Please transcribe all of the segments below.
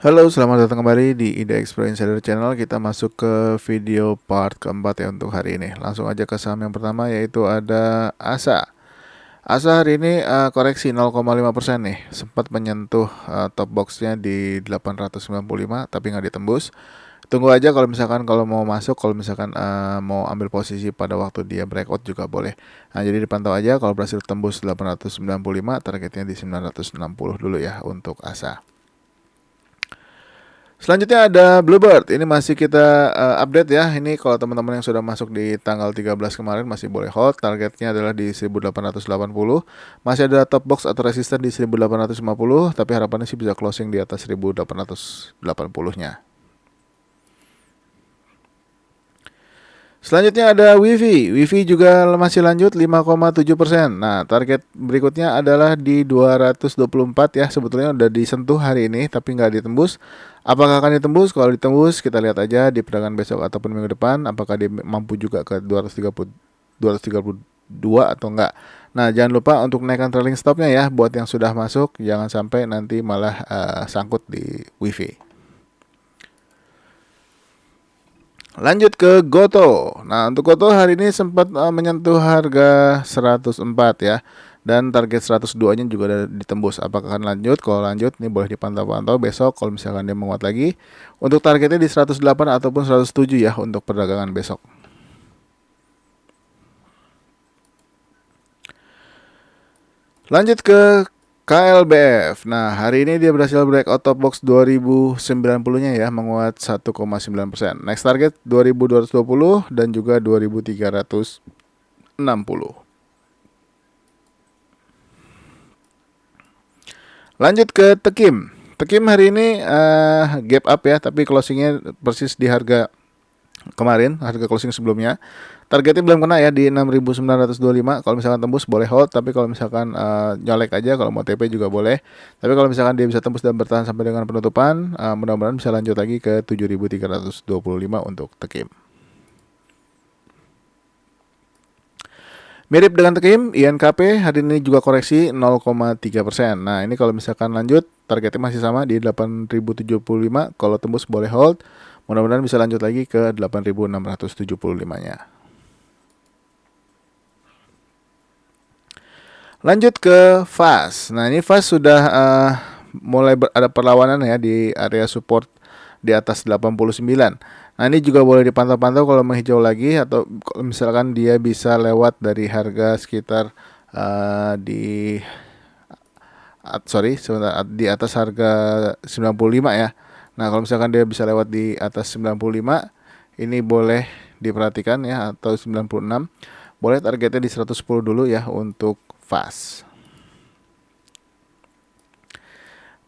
Halo, selamat datang kembali di Ida Explore Insider Channel. Kita masuk ke video part keempat ya untuk hari ini. Langsung aja ke saham yang pertama yaitu ada ASA. ASA hari ini koreksi 0,5% nih. Sempat menyentuh top boxnya di 895 tapi nggak ditembus. Tunggu aja kalau mau masuk, kalau misalkan mau ambil posisi pada waktu dia breakout juga boleh. Nah, jadi dipantau aja kalau berhasil tembus 895, targetnya di 960 dulu ya untuk ASA. Selanjutnya ada Bluebird. Ini masih kita update ya. Ini kalau teman-teman yang sudah masuk di tanggal 13 kemarin masih boleh hold. Targetnya adalah di 1880. Masih ada top box atau resisten di 1850, tapi harapannya sih bisa closing di atas 1880-nya. Selanjutnya ada Wifi. Wifi juga masih lanjut 5,7%. Nah, target berikutnya adalah di 224 ya. Sebetulnya udah disentuh hari ini tapi nggak ditembus. Apakah akan ditembus? Kalau ditembus kita lihat aja di perdagangan besok ataupun minggu depan apakah dia mampu juga ke 232 atau enggak. Nah, jangan lupa untuk naikkan trailing stopnya ya buat yang sudah masuk, jangan sampai nanti malah sangkut di Wifi. Lanjut ke Goto. Nah, untuk Goto hari ini sempat menyentuh harga 104 ya. Dan target 102-nya juga ada ditembus. Apakah akan lanjut? Kalau lanjut, ini boleh dipantau-pantau besok kalau misalkan dia menguat lagi. Untuk targetnya di 108 ataupun 107 ya untuk perdagangan besok. Lanjut ke KLBF. Nah, hari ini dia berhasil breakout top box 2090-nya ya, menguat 1,9%. Next target 2220 dan juga 2360. Lanjut ke Tekim. Tekim hari ini gap up ya, tapi closingnya persis di harga kemarin, harga closing sebelumnya. Targetnya belum kena ya di 6.925. Kalau misalkan tembus boleh hold, tapi kalau misalkan nyolek aja, kalau mau TP juga boleh. Tapi kalau misalkan dia bisa tembus dan bertahan sampai dengan penutupan, mudah-mudahan bisa lanjut lagi ke 7.325 untuk Tekim. Mirip dengan Tekim, INKP hari ini juga koreksi 0,3%. Nah, ini kalau misalkan lanjut, targetnya masih sama di 8.075. Kalau tembus boleh hold. Mudah-mudahan bisa lanjut lagi ke 8.675-nya. Lanjut ke FAS. Nah, ini FAS sudah mulai ada perlawanan ya di area support di atas 89. Nah, ini juga boleh dipantau-pantau kalau menghijau lagi atau kalau misalkan dia bisa lewat dari harga sekitar di sebentar, di atas harga 95 ya. Nah, kalau misalkan dia bisa lewat di atas 95, ini boleh diperhatikan ya, atau 96. Boleh targetnya di 110 dulu ya untuk fast.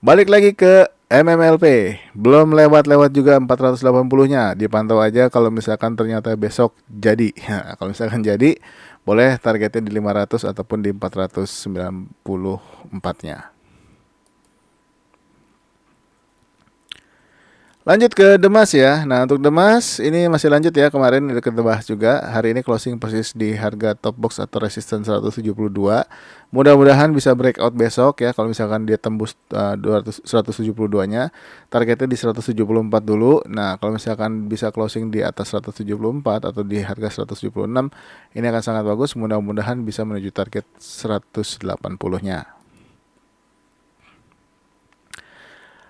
Balik lagi ke MMLP. Belum lewat-lewat juga 480-nya. Dipantau aja kalau misalkan ternyata besok jadi. Nah, kalau misalkan jadi, boleh targetnya di 500 ataupun di 494-nya. Lanjut ke Demas ya. Nah, untuk Demas ini masih lanjut ya. Kemarin udah kita bahas juga. Hari ini closing persis di harga top box atau resistance 172. Mudah-mudahan bisa breakout besok ya. Kalau misalkan dia tembus 172-nya, targetnya di 174 dulu. Nah, kalau misalkan bisa closing di atas 174 atau di harga 176, ini akan sangat bagus. Mudah-mudahan bisa menuju target 180-nya.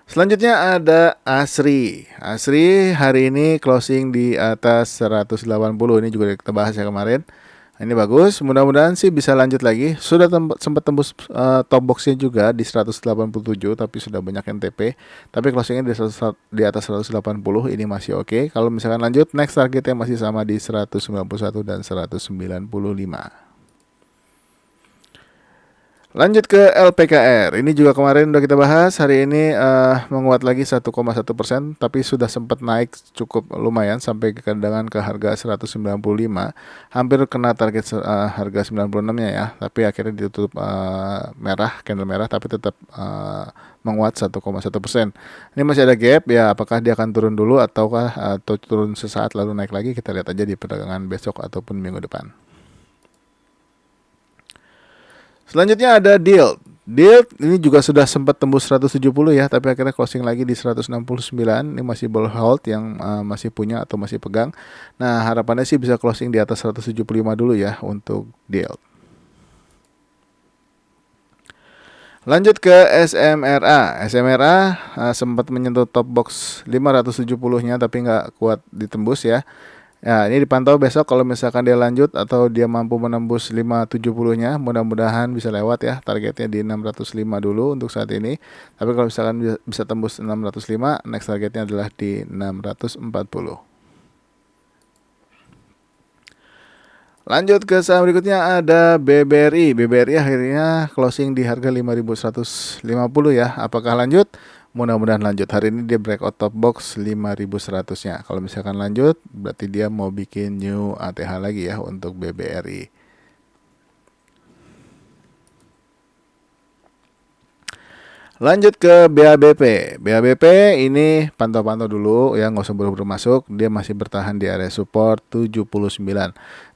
Selanjutnya ada Asri. Asri hari ini closing di atas 180. Ini juga kita bahas ya kemarin. Ini bagus. Mudah-mudahan sih bisa lanjut lagi. Sudah sempat tembus top boxnya juga di 187, tapi sudah banyak yang TP. Tapi closingnya di atas 180. Ini masih oke. Kalau misalkan lanjut, next targetnya masih sama di 191 dan 195. Lanjut ke LPKR. Ini juga kemarin udah kita bahas. Hari ini menguat lagi 1,1%, tapi sudah sempat naik cukup lumayan sampai ke harga 195. Hampir kena target harga 96-nya ya. Tapi akhirnya ditutup merah, candle merah, tapi tetap menguat 1,1%. Ini masih ada gap ya. Apakah dia akan turun dulu ataukah atau turun sesaat lalu naik lagi? Kita lihat aja di perdagangan besok ataupun minggu depan. Selanjutnya ada Dild. Deal ini juga sudah sempat tembus 170 ya, tapi akhirnya closing lagi di 169. Ini masih bull hold yang masih punya atau masih pegang. Nah, harapannya sih bisa closing di atas 175 dulu ya untuk deal. Lanjut ke SMRA. SMRA sempat menyentuh top box 570-nya tapi nggak kuat ditembus ya. Ya, ini dipantau besok kalau misalkan dia lanjut atau dia mampu menembus 570-nya, mudah-mudahan bisa lewat ya. Targetnya di 605 dulu untuk saat ini. Tapi kalau misalkan bisa tembus 605, next targetnya adalah di 640. Lanjut ke saham berikutnya ada BBRI. BBRI akhirnya closing di harga 5.150 ya. Apakah lanjut? Mudah-mudahan lanjut. Hari ini dia breakout top box 5.100-nya. Kalau misalkan lanjut, berarti dia mau bikin new ATH lagi ya untuk BBRI. Lanjut ke BABP. BABP ini pantau-pantau dulu ya, nggak usah buru-buru masuk. Dia masih bertahan di area support 79.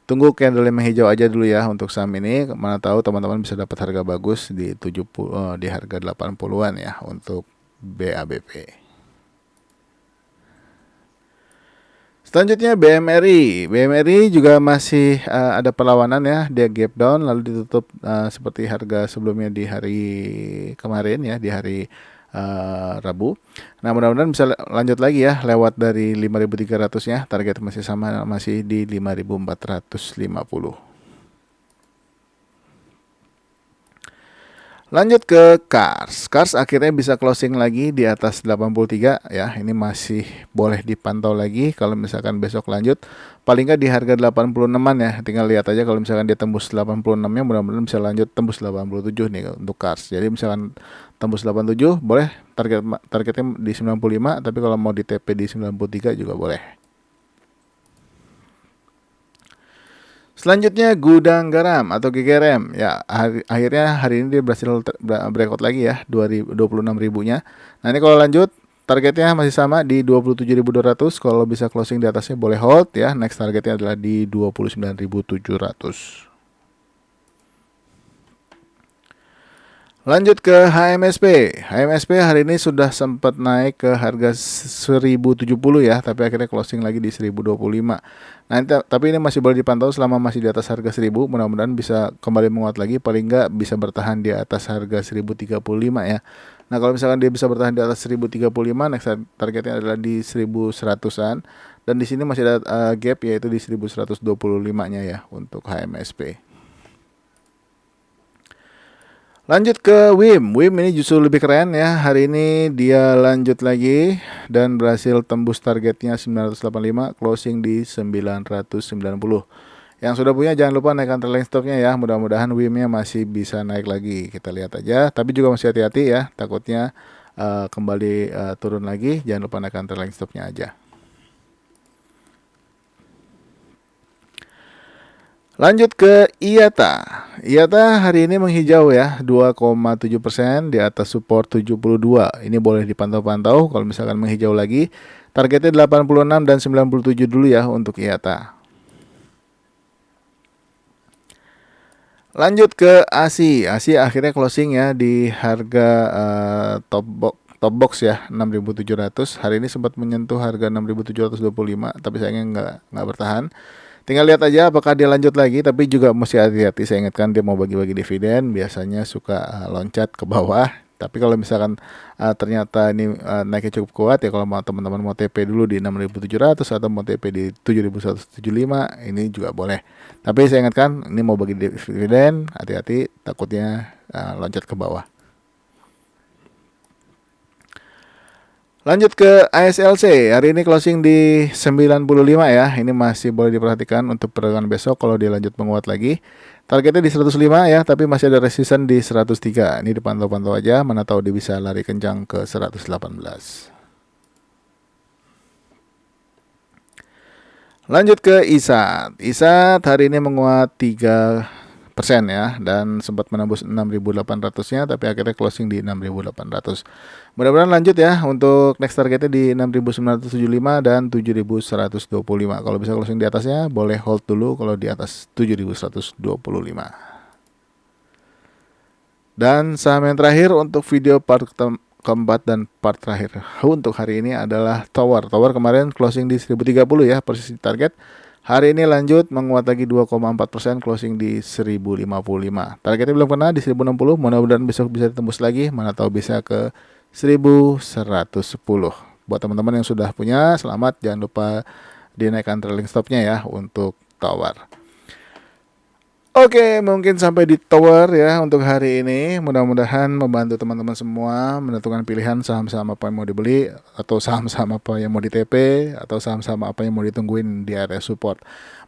Tunggu candle yang menghijau aja dulu ya untuk saham ini. Mana tahu teman-teman bisa dapat harga bagus di 70 di harga 80-an ya untuk BABP. Selanjutnya BMRI. BMRI juga masih ada perlawanan ya, dia gap down lalu ditutup seperti harga sebelumnya di hari kemarin ya, di hari Rabu. Nah, mudah-mudahan bisa lanjut lagi ya lewat dari 5.300-nya. Target masih sama, masih di 5.450. Lanjut ke Kars. Kars akhirnya bisa closing lagi di atas 83 ya. Ini masih boleh dipantau lagi kalau misalkan besok lanjut. Paling nggak di harga 86-an ya. Tinggal lihat aja kalau misalkan dia tembus 86-nya, mudah-mudahan bisa lanjut tembus 87 nih untuk Kars. Jadi misalkan tembus 87 boleh, targetnya di 95, tapi kalau mau di TP di 93 juga boleh. Selanjutnya gudang garam atau GGRM ya, akhirnya hari ini dia berhasil breakout lagi ya 26.000-nya. Nah, ini kalau lanjut targetnya masih sama di 27.200. Kalau bisa closing di atasnya boleh hold ya. Next targetnya adalah di 29.700. Lanjut ke HMSP. HMSP hari ini sudah sempat naik ke harga 1070 ya, tapi akhirnya closing lagi di 1025. Nah, tapi ini masih boleh dipantau selama masih di atas harga 1000. Mudah-mudahan bisa kembali menguat lagi, paling nggak bisa bertahan di atas harga 1035 ya. Nah, kalau misalkan dia bisa bertahan di atas 1035, next targetnya adalah di 1100-an. Dan di sini masih ada gap yaitu di 1125-nya ya untuk HMSP. Lanjut ke WIM. WIM ini justru lebih keren ya. Hari ini dia lanjut lagi dan berhasil tembus targetnya 985, closing di 990. Yang sudah punya jangan lupa naikkan trailing stopnya ya. Mudah-mudahan WIM-nya masih bisa naik lagi. Kita lihat aja. Tapi juga masih hati-hati ya. Takutnya kembali turun lagi. Jangan lupa naikkan trailing stopnya aja. Lanjut ke IATA. IATA hari ini menghijau ya, 2,7% di atas support 72. Ini boleh dipantau-pantau kalau misalkan menghijau lagi. Targetnya 86 dan 97 dulu ya untuk IATA. Lanjut ke ASI. ASI akhirnya closing ya di harga top box ya 6.700. Hari ini sempat menyentuh harga 6.725, tapi sayangnya nggak bertahan. Tinggal lihat aja apakah dia lanjut lagi, tapi juga mesti hati-hati. Saya ingatkan dia mau bagi-bagi dividen, biasanya suka loncat ke bawah. Tapi kalau misalkan ternyata ini naiknya cukup kuat ya, kalau mau teman-teman mau TP dulu di 6.700 atau mau TP di 7.175, ini juga boleh. Tapi saya ingatkan ini mau bagi dividen, hati-hati takutnya loncat ke bawah. Lanjut ke ASLC, hari ini closing di 95 ya. Ini masih boleh diperhatikan untuk perdagangan besok kalau dia lanjut menguat lagi. Targetnya di 105 ya, tapi masih ada resisten di 103. Ini dipantau-pantau aja, mana tahu dia bisa lari kencang ke 118. Lanjut ke ISAT. ISAT hari ini menguat 3% ya, dan sempat menembus 6.800-nya, tapi akhirnya closing di 6.800. Mudah-mudahan lanjut ya untuk next targetnya di 6.975 dan 7.125. Kalau bisa closing di atasnya boleh hold dulu kalau di atas 7.125. Dan saham yang terakhir untuk video part keempat dan part terakhir untuk hari ini adalah Tower. Tower kemarin closing di 1030 ya, posisi target. Hari ini lanjut menguat lagi 2,4%, closing di 1055. Targetnya belum kena di 1060, mudah-mudahan besok bisa ditembus lagi, mana tahu bisa ke 1110. Buat teman-teman yang sudah punya, selamat, jangan lupa dinaikkan trailing stopnya ya untuk Tower. Oke, mungkin sampai di Tower ya untuk hari ini. Mudah-mudahan membantu teman-teman semua menentukan pilihan saham-saham apa yang mau dibeli, atau saham-saham apa yang mau di TP, atau saham-saham apa yang mau ditungguin di area support.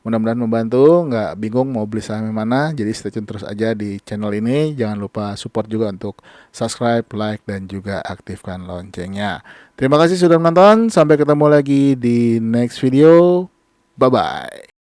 Mudah-mudahan membantu, nggak bingung mau beli saham yang mana. Jadi stay tune terus aja di channel ini. Jangan lupa support juga untuk subscribe, like, dan juga aktifkan loncengnya. Terima kasih sudah menonton. Sampai ketemu lagi di next video. Bye-bye.